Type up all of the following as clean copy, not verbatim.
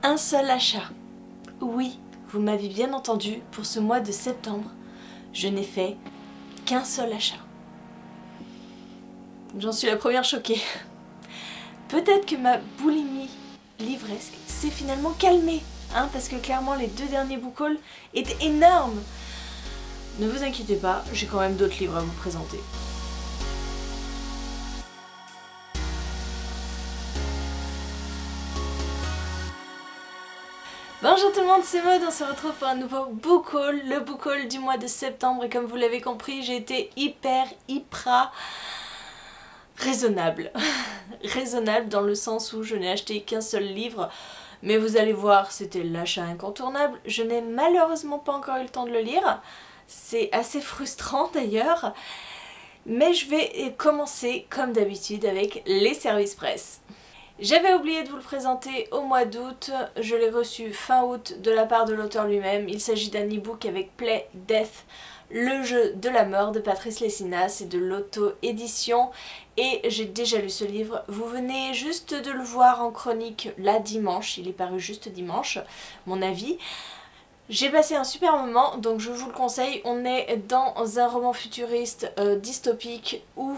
Un seul achat. Oui, vous m'avez bien entendu, pour ce mois de septembre, je n'ai fait qu'un seul achat. J'en suis la première choquée. Peut-être que ma boulimie livresque s'est finalement calmée, hein, parce que clairement les 2 derniers book hauls étaient énormes. Ne vous inquiétez pas, j'ai quand même d'autres livres à vous présenter. Bonjour tout le monde, c'est Maud, on se retrouve pour un nouveau book haul, le book haul du mois de septembre, et comme vous l'avez compris, j'ai été hyper raisonnable. Raisonnable dans le sens où je n'ai acheté qu'un seul livre, mais vous allez voir, c'était l'achat incontournable. Je n'ai malheureusement pas encore eu le temps de le lire, c'est assez frustrant d'ailleurs, mais je vais commencer comme d'habitude avec les services presse. J'avais oublié de vous le présenter au mois d'août, je l'ai reçu fin août de la part de l'auteur lui-même. Il s'agit d'un e-book avec Play Death, le jeu de la mort de Patrice Lessinas, c'est de l'auto-édition et j'ai déjà lu ce livre. Vous venez juste de le voir en chronique là dimanche, il est paru juste dimanche, mon avis. J'ai passé un super moment, donc je vous le conseille. On est dans un roman futuriste dystopique où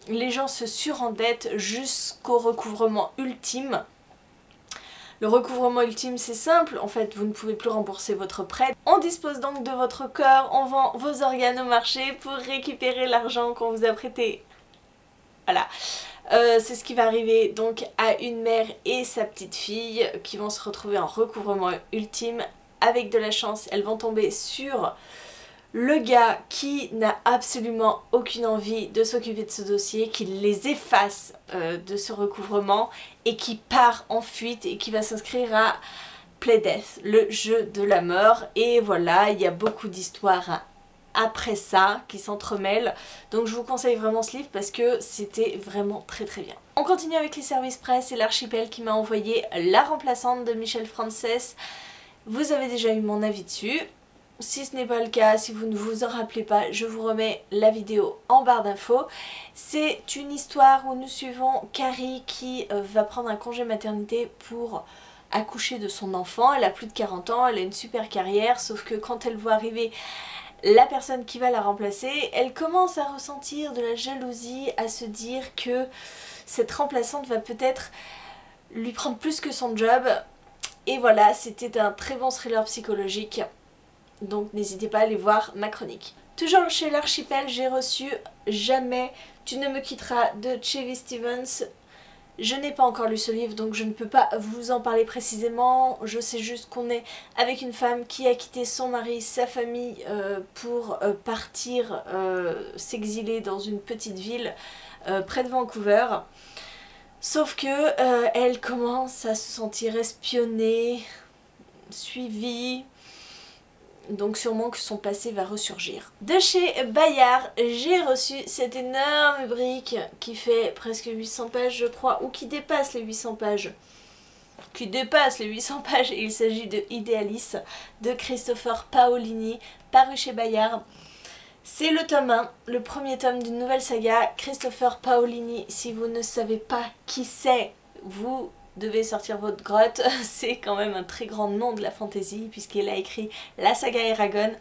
les gens se surendettent jusqu'au recouvrement ultime. Le recouvrement ultime, c'est simple, en fait vous ne pouvez plus rembourser votre prêt. On dispose donc de votre corps, on vend vos organes au marché pour récupérer l'argent qu'on vous a prêté. Voilà. C'est ce qui va arriver donc à une mère et sa petite fille qui vont se retrouver en recouvrement ultime. Avec de la chance, elles vont tomber sur le gars qui n'a absolument aucune envie de s'occuper de ce dossier, qui les efface de ce recouvrement et qui part en fuite et qui va s'inscrire à Play Death, le jeu de la mort. Et voilà, il y a beaucoup d'histoires après ça qui s'entremêlent. Donc je vous conseille vraiment ce livre parce que c'était vraiment très bien. On continue avec les services presse et l'Archipel qui m'a envoyé La remplaçante de Michel Frances. Vous avez déjà eu mon avis dessus. Si ce n'est pas le cas, si vous ne vous en rappelez pas, je vous remets la vidéo en barre d'infos. C'est une histoire où nous suivons Carrie qui va prendre un congé maternité pour accoucher de son enfant. Elle a plus de 40 ans, elle a une super carrière, sauf que quand elle voit arriver la personne qui va la remplacer, elle commence à ressentir de la jalousie, à se dire que cette remplaçante va peut-être lui prendre plus que son job. Et voilà, c'était un très bon thriller psychologique. Donc n'hésitez pas à aller voir ma chronique. Toujours chez l'Archipel, j'ai reçu Jamais tu ne me quitteras de Chevy Stevens. Je n'ai pas encore lu ce livre donc je ne peux pas vous en parler précisément. Je sais juste qu'on est avec une femme qui a quitté son mari, sa famille pour partir s'exiler dans une petite ville près de Vancouver. Sauf que elle commence à se sentir espionnée, suivie. Donc sûrement que son passé va ressurgir. De chez Bayard, j'ai reçu cette énorme brique qui fait presque 800 pages je crois, ou qui dépasse les 800 pages. Qui dépasse les 800 pages, et il s'agit de Idealis de Christopher Paolini, paru chez Bayard. C'est le tome 1, le premier tome d'une nouvelle saga. Christopher Paolini, si vous ne savez pas qui c'est, vous devez sortir votre grotte, c'est quand même un très grand nom de la fantasy puisqu'il a écrit la saga Eragon.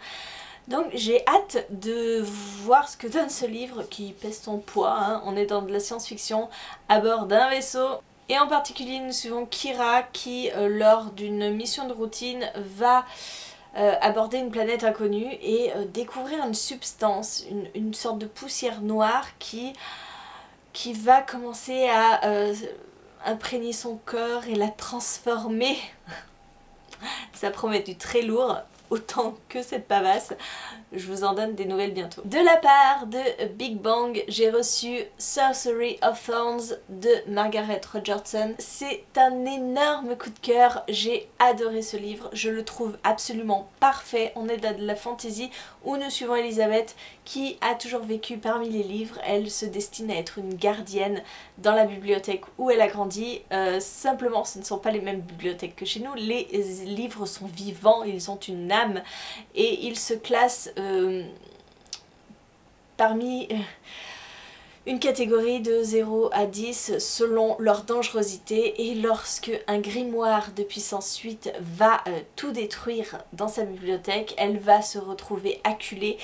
Donc j'ai hâte de voir ce que donne ce livre qui pèse son poids, hein. On est dans de la science-fiction à bord d'un vaisseau. Et en particulier nous suivons Kira qui lors d'une mission de routine va aborder une planète inconnue et découvrir une substance, une sorte de poussière noire qui va commencer à imprégner son corps et la transformer. Ça promet du très lourd, autant que cette pavasse. Je vous en donne des nouvelles bientôt. De la part de Big Bang, j'ai reçu Sorcery of Thorns de Margaret Rogerson. C'est un énorme coup de cœur, j'ai adoré ce livre, je le trouve absolument parfait. On est dans de la fantasy où nous suivons Elisabeth qui a toujours vécu parmi les livres. Elle se destine à être une gardienne dans la bibliothèque où elle a grandi. Simplement, ce ne sont pas les mêmes bibliothèques que chez nous. Les livres sont vivants, ils ont une âme et ils se classent parmi Une catégorie de 0 à 10 selon leur dangerosité, et lorsque un grimoire de puissance 8 va tout détruire dans sa bibliothèque, elle va se retrouver acculée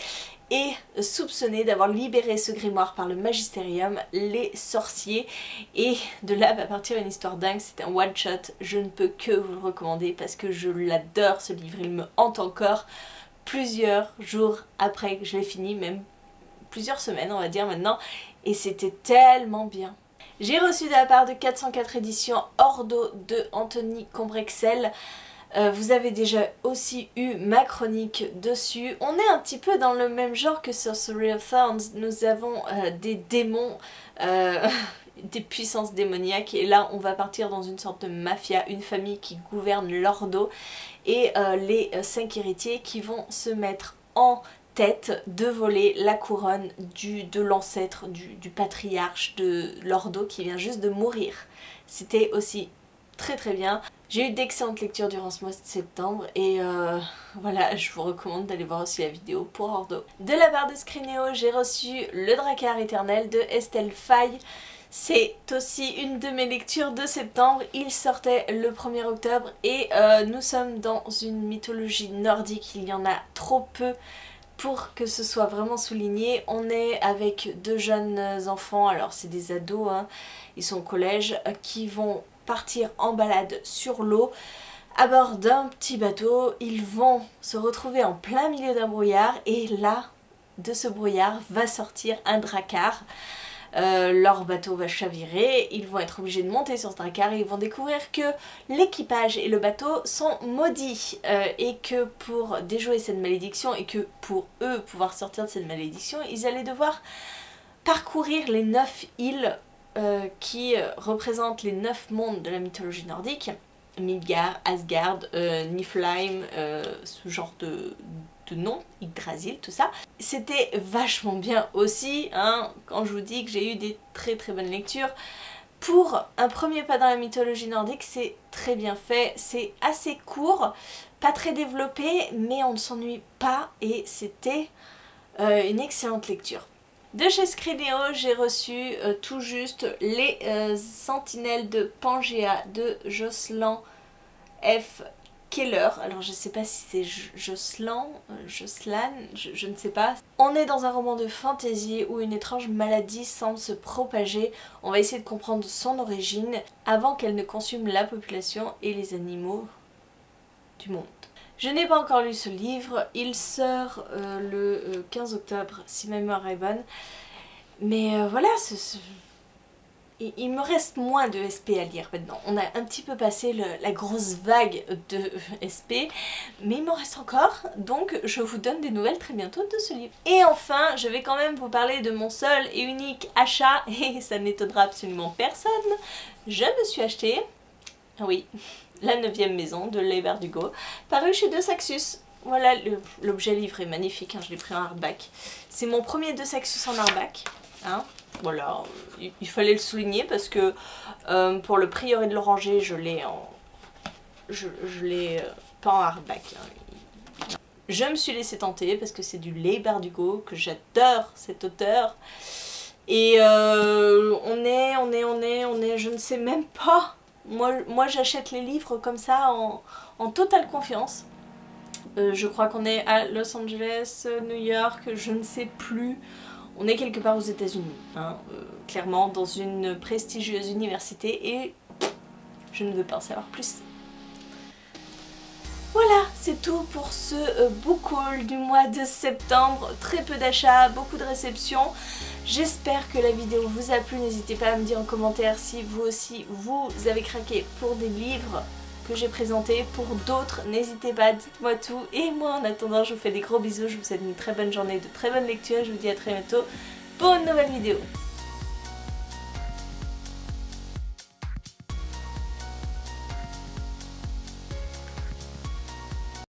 et soupçonnée d'avoir libéré ce grimoire par le Magisterium, les sorciers, et de là va partir une histoire dingue. C'est un one shot, je ne peux que vous le recommander parce que je l'adore ce livre, il me hante encore plusieurs jours après que je l'ai fini, même plusieurs semaines on va dire maintenant, et c'était tellement bien. J'ai reçu de la part de 404 éditions Ordo de Anthony Combrexel. Vous avez déjà aussi eu ma chronique dessus. On est un petit peu dans le même genre que Sorcery of Thorns. Nous avons des démons, des puissances démoniaques, et là on va partir dans une sorte de mafia, une famille qui gouverne l'Ordo, et les 5 héritiers qui vont se mettre en tête de voler la couronne de l'ancêtre, du patriarche de l'Ordo qui vient juste de mourir. C'était aussi très très bien. J'ai eu d'excellentes lectures durant ce mois de septembre, et voilà, je vous recommande d'aller voir aussi la vidéo pour Ordo. De la part de Scrineo, j'ai reçu Le Drakkar éternel de Estelle Faye. C'est aussi une de mes lectures de septembre. Il sortait le 1er octobre, et nous sommes dans une mythologie nordique. Il y en a trop peu pour que ce soit vraiment souligné. On est avec 2 jeunes enfants, alors c'est des ados, hein, ils sont au collège, qui vont partir en balade sur l'eau à bord d'un petit bateau. Ils vont se retrouver en plein milieu d'un brouillard, et là, de ce brouillard va sortir un drakkar. Leur bateau va chavirer, ils vont être obligés de monter sur ce drakkar, et ils vont découvrir que l'équipage et le bateau sont maudits, et que pour déjouer cette malédiction, et que pour eux pouvoir sortir de cette malédiction, ils allaient devoir parcourir les 9 îles qui représentent les 9 mondes de la mythologie nordique. Midgard, Asgard, Niflheim, ce genre de nom, Yggdrasil, tout ça. C'était vachement bien aussi, hein, quand je vous dis que j'ai eu des très très bonnes lectures. Pour un premier pas dans la mythologie nordique, c'est très bien fait, c'est assez court, pas très développé, mais on ne s'ennuie pas, et c'était une excellente lecture. De chez Scrineo, j'ai reçu tout juste Les Sentinelles de Pangea de Jocelyn F. Keller. Alors je sais pas si c'est Jocelyn, je ne sais pas. On est dans un roman de fantasy où une étrange maladie semble se propager. On va essayer de comprendre son origine avant qu'elle ne consume la population et les animaux du monde. Je n'ai pas encore lu ce livre, il sort le 15 octobre si ma mémoire est bonne, mais voilà, il me reste moins de SP à lire maintenant. On a un petit peu passé la grosse vague de SP, mais il m'en reste encore, donc je vous donne des nouvelles très bientôt de ce livre. Et enfin, je vais quand même vous parler de mon seul et unique achat, et ça n'étonnera absolument personne. Je me suis acheté, oui, La 9e maison de Leigh Bardugo, paru chez De Saxus. Voilà, l'objet livre est magnifique, hein, je l'ai pris en hardback. C'est mon premier De Saxus en hardback. Hein. Voilà, il fallait le souligner parce que pour le Prieuré de l'Oranger, je l'ai pas en hardback. Hein. Je me suis laissée tenter parce que c'est du Leigh Bardugo, que j'adore cet auteur. Et on est, je ne sais même pas. Moi j'achète les livres comme ça en totale confiance. Je crois qu'on est à Los Angeles, New York, je ne sais plus. On est quelque part aux États-Unis, hein, clairement dans une prestigieuse université, et je ne veux pas en savoir plus. Voilà, c'est tout pour ce book haul du mois de septembre. Très peu d'achats, beaucoup de réceptions. J'espère que la vidéo vous a plu. N'hésitez pas à me dire en commentaire si vous aussi vous avez craqué pour des livres que j'ai présentés. Pour d'autres, n'hésitez pas, dites-moi tout. Et moi, en attendant, je vous fais des gros bisous. Je vous souhaite une très bonne journée, de très bonnes lectures. Je vous dis à très bientôt pour une nouvelle vidéo.